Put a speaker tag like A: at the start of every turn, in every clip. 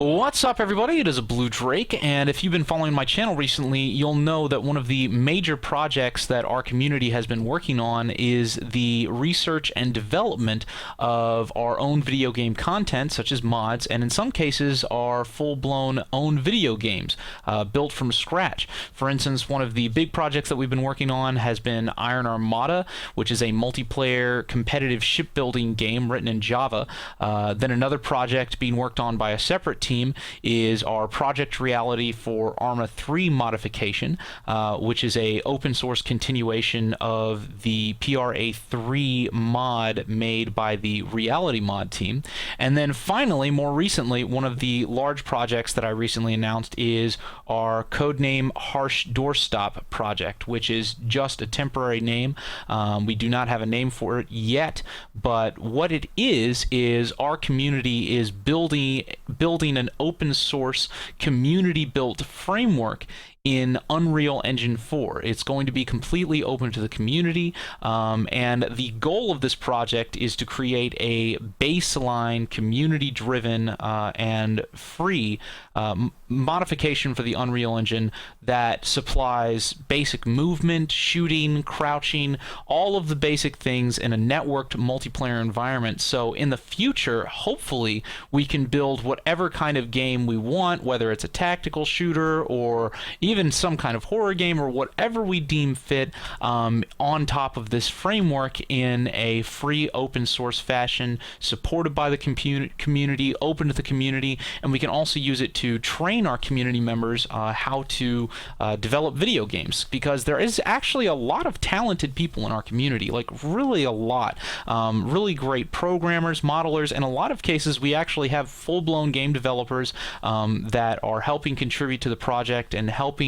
A: What's up, everybody? It is a Blue Drake, and if you've been following my channel recently, you'll know that one of the major projects that our community has been working on is the research and development of our own video game content, such as mods, and in some cases, our full-blown own video games built from scratch. For instance, one of the big projects that we've been working on has been Iron Armada, which is a multiplayer competitive shipbuilding game written in Java. Then another project being worked on by a separate team is our Project Reality for Arma 3 modification, which is a open source continuation of the PRA3 mod made by the Reality mod team. And then finally, more recently, one of the large projects that I recently announced is our Codename Harsh Doorstop project, which is just a temporary name. We do not have a name for it yet, but what it is our community is building an open source community built framework in Unreal Engine 4. It's going to be completely open to the community, and the goal of this project is to create a baseline, community-driven, and free modification for the Unreal Engine that supplies basic movement, shooting, crouching, all of the basic things in a networked multiplayer environment. So in the future, hopefully, we can build whatever kind of game we want, whether it's a tactical shooter or even some kind of horror game or whatever we deem fit, on top of this framework in a free open source fashion, supported by the community, open to the community, and we can also use it to train our community members how to develop video games, because there is actually a lot of talented people in our community, like really a lot. Really great programmers, modelers, and in a lot of cases we actually have full-blown game developers that are helping contribute to the project and helping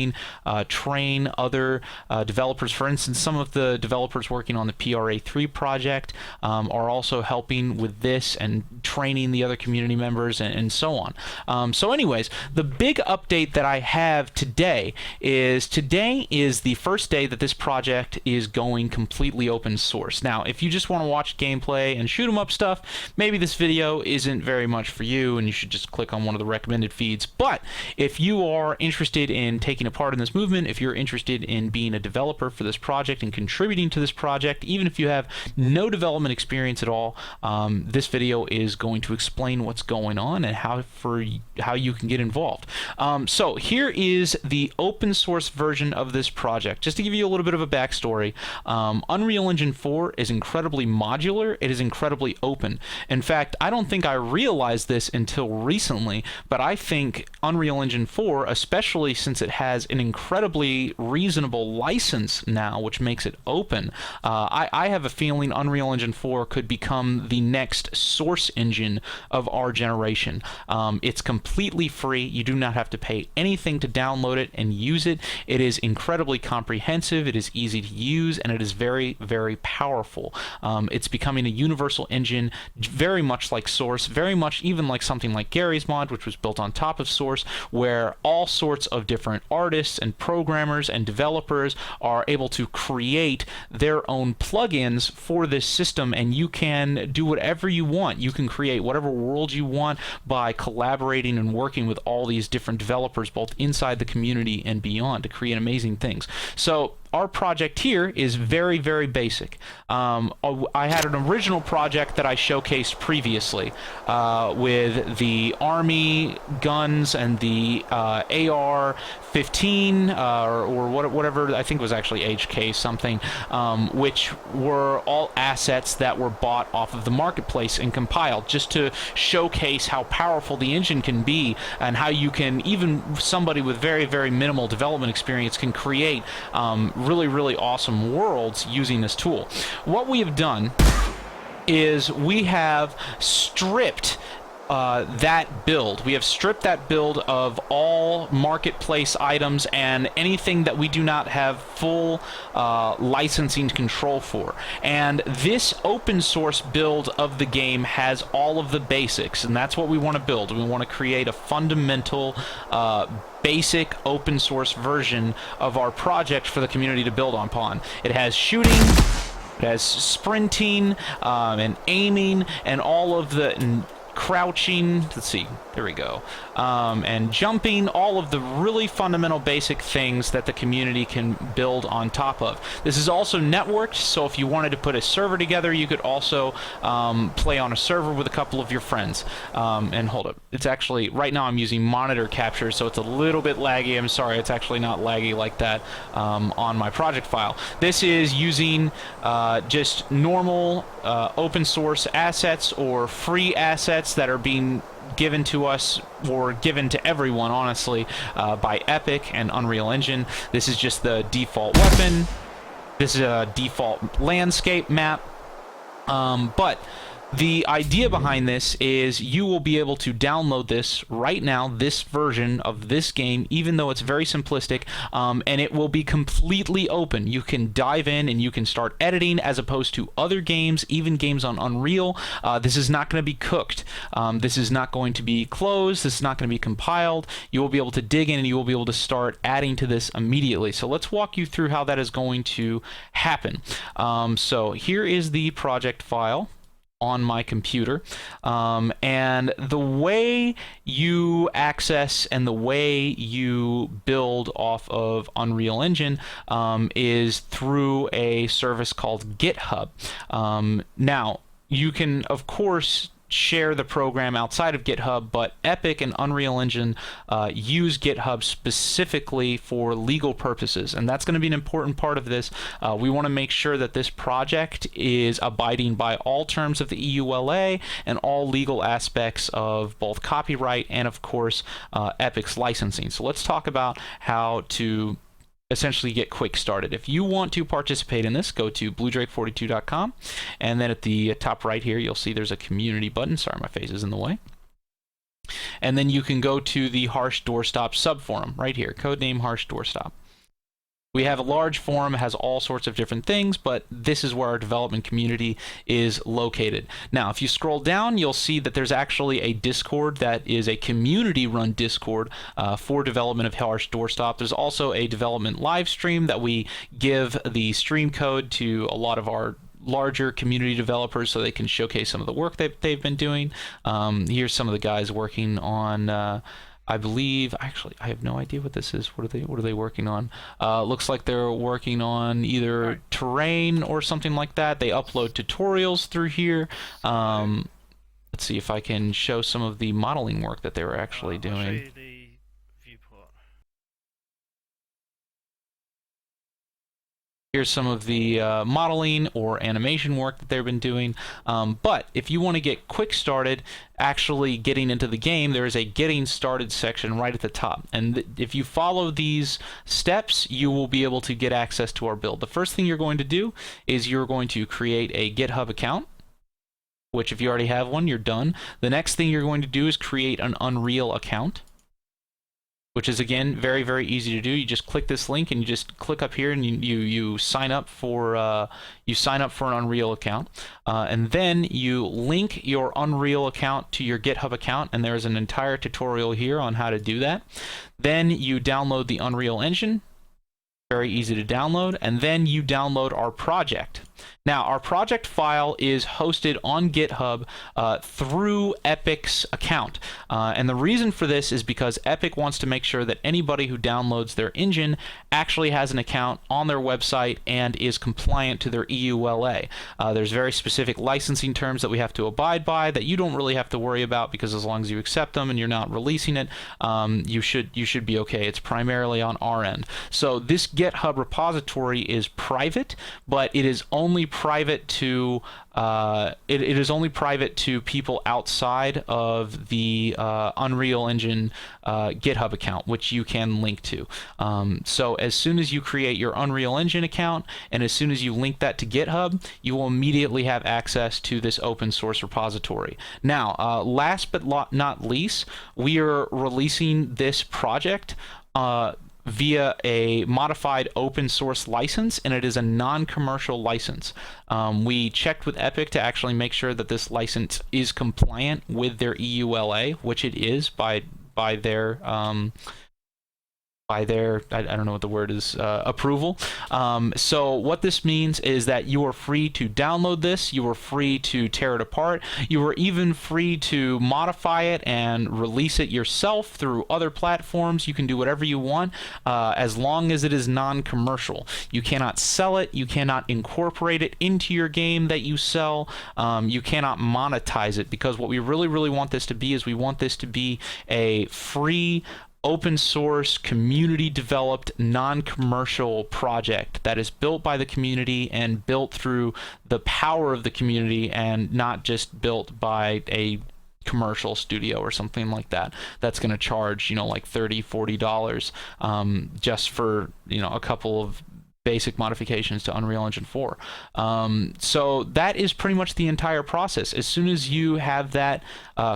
A: train other developers. For instance, some of the developers working on the PRA3 project are also helping with this and training the other community members and so on. So anyways, the big update that I have today is the first day that this project is going completely open source. Now, if you just want to watch gameplay and shoot 'em up stuff, maybe this video isn't very much for you and you should just click on one of the recommended feeds. But if you are interested in taking a part in this movement, if you're interested in being a developer for this project and contributing to this project, even if you have no development experience at all, this video is going to explain what's going on and how you can get involved. So here is the open source version of this project. Just to give you a little bit of a backstory, Unreal Engine 4 is incredibly modular. It is incredibly open. In fact, I don't think I realized this until recently, but I think Unreal Engine 4, especially since it has an incredibly reasonable license now, which makes it open, I have a feeling Unreal Engine 4 could become the next source engine of our generation. It's completely free. You do not have to pay anything to download it and use it. It is incredibly comprehensive, it is easy to use, and it is very, very powerful. It's becoming a universal engine, very much like Source, very much even like something like Gary's mod, which was built on top of Source, where all sorts of different artists and programmers and developers are able to create their own plugins for this system, and you can do whatever you want. You can create whatever world you want by collaborating and working with all these different developers, both inside the community and beyond, to create amazing things. So our project here is very, very basic. I had an original project that I showcased previously with the Army guns and the AR-15 or whatever, I think it was actually HK something, which were all assets that were bought off of the marketplace and compiled just to showcase how powerful the engine can be and how you can, even somebody with very, very minimal development experience can create really, really awesome worlds using this tool. What we have done is we have stripped that build. We have stripped that build of all marketplace items and anything that we do not have full licensing control for. And this open source build of the game has all of the basics, and that's what we want to build. We want to create a fundamental basic open source version of our project for the community to build upon. It has shooting, it has sprinting, and aiming, and all of the crouching, let's see, there we go, and jumping, all of the really fundamental basic things that the community can build on top of. This is also networked, so if you wanted to put a server together, you could also play on a server with a couple of your friends. And hold up, it's actually, right now I'm using monitor capture, so it's a little bit laggy. I'm sorry, it's actually not laggy like that on my project file. This is using just normal open source assets or free assets that are being given to us, or given to everyone, honestly, by Epic and Unreal Engine. This is just the default weapon. This is a default landscape map. But the idea behind this is you will be able to download this right now, this version of this game, even though it's very simplistic, and it will be completely open. You can dive in and you can start editing, as opposed to other games, even games on Unreal. This is not going to be cooked. This is not going to be closed. This is not going to be compiled. You will be able to dig in and you will be able to start adding to this immediately. So let's walk you through how that is going to happen. So here is the project file on my computer, and the way you access and the way you build off of Unreal Engine is through a service called GitHub. Now, you can, of course, share the program outside of GitHub, but Epic and Unreal Engine use GitHub specifically for legal purposes, and that's going to be an important part of this. We want to make sure that this project is abiding by all terms of the EULA and all legal aspects of both copyright and, of course, Epic's licensing. So let's talk about how to essentially get quick started. If you want to participate in this, go to bluedrake42.com, and then at the top right here you'll see there's a community button. Sorry, my face is in the way. And then you can go to the Harsh Doorstop subforum right here, codename Harsh Doorstop. We have a large forum, it has all sorts of different things, but this is where our development community is located. Now, if you scroll down, you'll see that there's actually a Discord that is a community-run Discord for development of Harsh Doorstop. There's also a development live stream that we give the stream code to a lot of our larger community developers so they can showcase some of the work that they've been doing. Here's some of the guys working on I believe, actually, I have no idea what this is. What are they working on? Looks like they're working on either terrain or something like that. They upload tutorials through here. Let's see if I can show some of the modeling work that they were actually doing.
B: I'll show you the viewport.
A: Here's some of the modeling or animation work that they've been doing. But if you want to get quick started actually getting into the game, there is a getting started section right at the top. And if you follow these steps, you will be able to get access to our build. The first thing you're going to do is you're going to create a GitHub account, which if you already have one, you're done. The next thing you're going to do is create an Unreal account, which is, again, very, very easy to do. You just click this link and you just click up here and you sign up for an Unreal account, and then you link your Unreal account to your GitHub account, and there's an entire tutorial here on how to do that. Then you download the Unreal Engine. Very easy to download, and then you download our project. Now, our project file is hosted on GitHub through Epic's account, and the reason for this is because Epic wants to make sure that anybody who downloads their engine actually has an account on their website and is compliant to their EULA. There's very specific licensing terms that we have to abide by that you don't really have to worry about, because as long as you accept them and you're not releasing it, you should be okay. It's primarily on our end. So this GitHub repository is private, but it is only private to it is only private to people outside of the Unreal Engine GitHub account, which you can link to. So as soon as you create your Unreal Engine account and as soon as you link that to GitHub, you will immediately have access to this open source repository. Now, last but not least, we are releasing this project via a modified open source license, and it is a non-commercial license. We checked with Epic to actually make sure that this license is compliant with their EULA, which it is by their by their, I don't know what the word is, approval. So what this means is that you are free to download this, you are free to tear it apart, you are even free to modify it and release it yourself through other platforms. You can do whatever you want as long as it is non-commercial. You cannot sell it, you cannot incorporate it into your game that you sell, you cannot monetize it, because what we really want this to be is we want this to be a free, open source, community developed, non-commercial project that is built by the community and built through the power of the community, and not just built by a commercial studio or something like that that's going to charge, you know, like $30-$40 just for, you know, a couple of basic modifications to Unreal Engine 4. So that is pretty much the entire process. As soon as you have that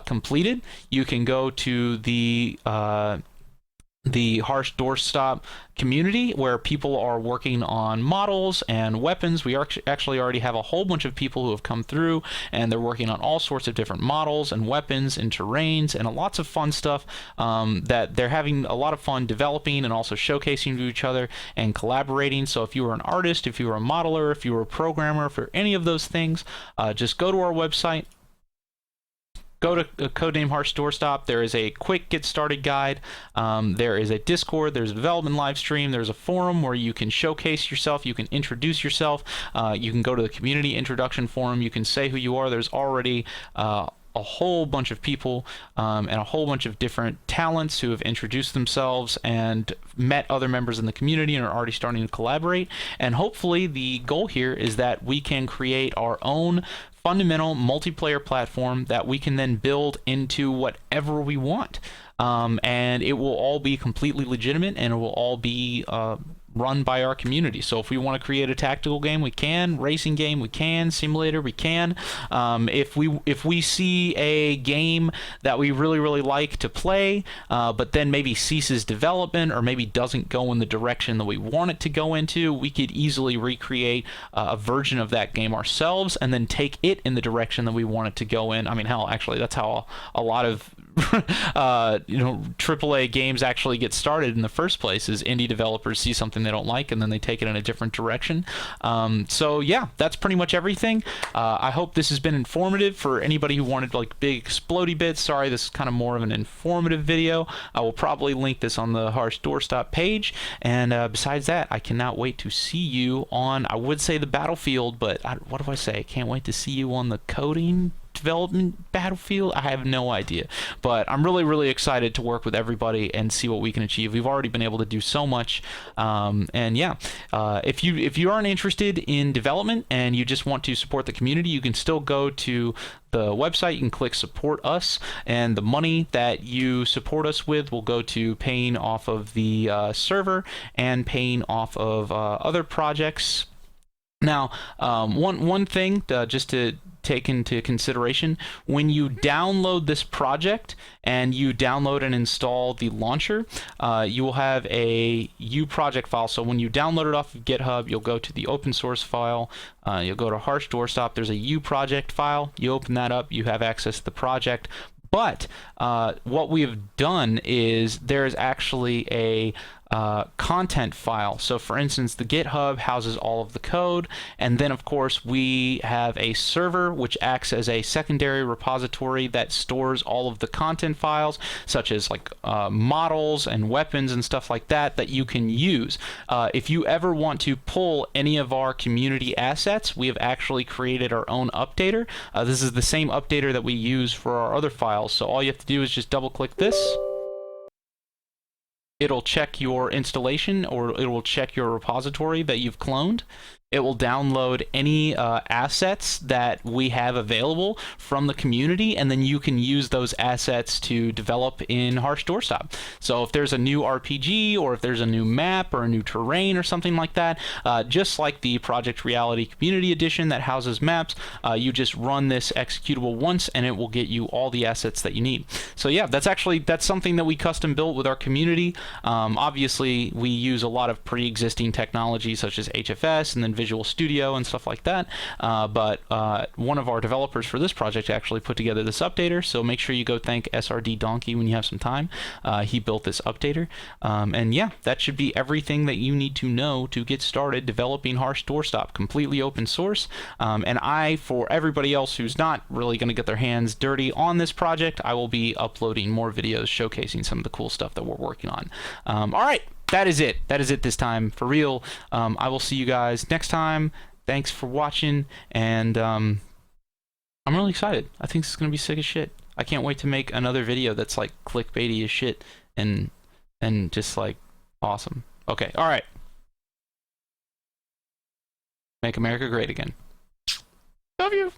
A: completed, you can go to the Harsh Doorstop community, where people are working on models and weapons. We actually already have a whole bunch of people who have come through, and they're working on all sorts of different models and weapons and terrains and lots of fun stuff that they're having a lot of fun developing and also showcasing to each other and collaborating. So if you are an artist, if you are a modeler, if you are a programmer, for any of those things, just go to our website. Go to Codename Harsh Doorstop. There is a quick get started guide. There is a Discord. There's a development live stream. There's a forum where you can showcase yourself. You can introduce yourself. You can go to the community introduction forum. You can say who you are. There's already a whole bunch of people and a whole bunch of different talents who have introduced themselves and met other members in the community and are already starting to collaborate. And hopefully the goal here is that we can create our own fundamental multiplayer platform that we can then build into whatever we want. And it will all be completely legitimate, and it will all be run by our community. So if we want to create a tactical game, we can. Racing game, we can. Simulator, we can. If we see a game that we really like to play, but then maybe ceases development or maybe doesn't go in the direction that we want it to go into, we could easily recreate a version of that game ourselves and then take it in the direction that we want it to go in. I mean, hell, actually, that's how a lot of AAA games actually get started in the first place, is indie developers see something they don't like and then they take it in a different direction. So yeah, that's pretty much everything. I hope this has been informative for anybody who wanted like big explodey bits. Sorry, this is kind of more of an informative video. I will probably link this on the Harsh Doorstop page, and besides that, I cannot wait to see you on, I would say the battlefield, but what do I say? I can't wait to see you on the coding development battlefield. I have no idea, but I'm really excited to work with everybody and see what we can achieve. We've already been able to do so much, and yeah, if you aren't interested in development and you just want to support the community, you can still go to the website. You can click support us, and the money that you support us with will go to paying off of the server and paying off of other projects. Now, one thing just to take into consideration, when you download this project and you download and install the launcher, you will have a uproject file. So when you download it off of GitHub, you'll go to the open source file, you'll go to Harsh Doorstop, there's a uproject file, you open that up, you have access to the project. But what we have done is there's actually a content file. So for instance, the GitHub houses all of the code, and then of course we have a server which acts as a secondary repository that stores all of the content files, such as like models and weapons and stuff like that that you can use. If you ever want to pull any of our community assets, we have actually created our own updater. This is the same updater that we use for our other files. So all you have to do is just double click this. It'll check your installation, or it will check your repository that you've cloned. It will download any assets that we have available from the community, and then you can use those assets to develop in Harsh Doorstop. So if there's a new RPG, or if there's a new map or a new terrain or something like that, just like the Project Reality Community Edition that houses maps, you just run this executable once and it will get you all the assets that you need. So yeah, that's something that we custom built with our community. Obviously, we use a lot of pre-existing technology such as HFS and then Visual Studio and stuff like that. But one of our developers for this project actually put together this updater, so make sure you go thank SRD Donkey when you have some time. He built this updater. And yeah, that should be everything that you need to know to get started developing Harsh Doorstop. Completely open source. And for everybody else who's not really going to get their hands dirty on this project, I will be uploading more videos showcasing some of the cool stuff that we're working on. All right, that is it. That is it this time, for real. I will see you guys next time. Thanks for watching, and I'm really excited. I think this is going to be sick as shit. I can't wait to make another video that's like clickbaity as shit and just like awesome. Okay, all right. Make America great again. Love you.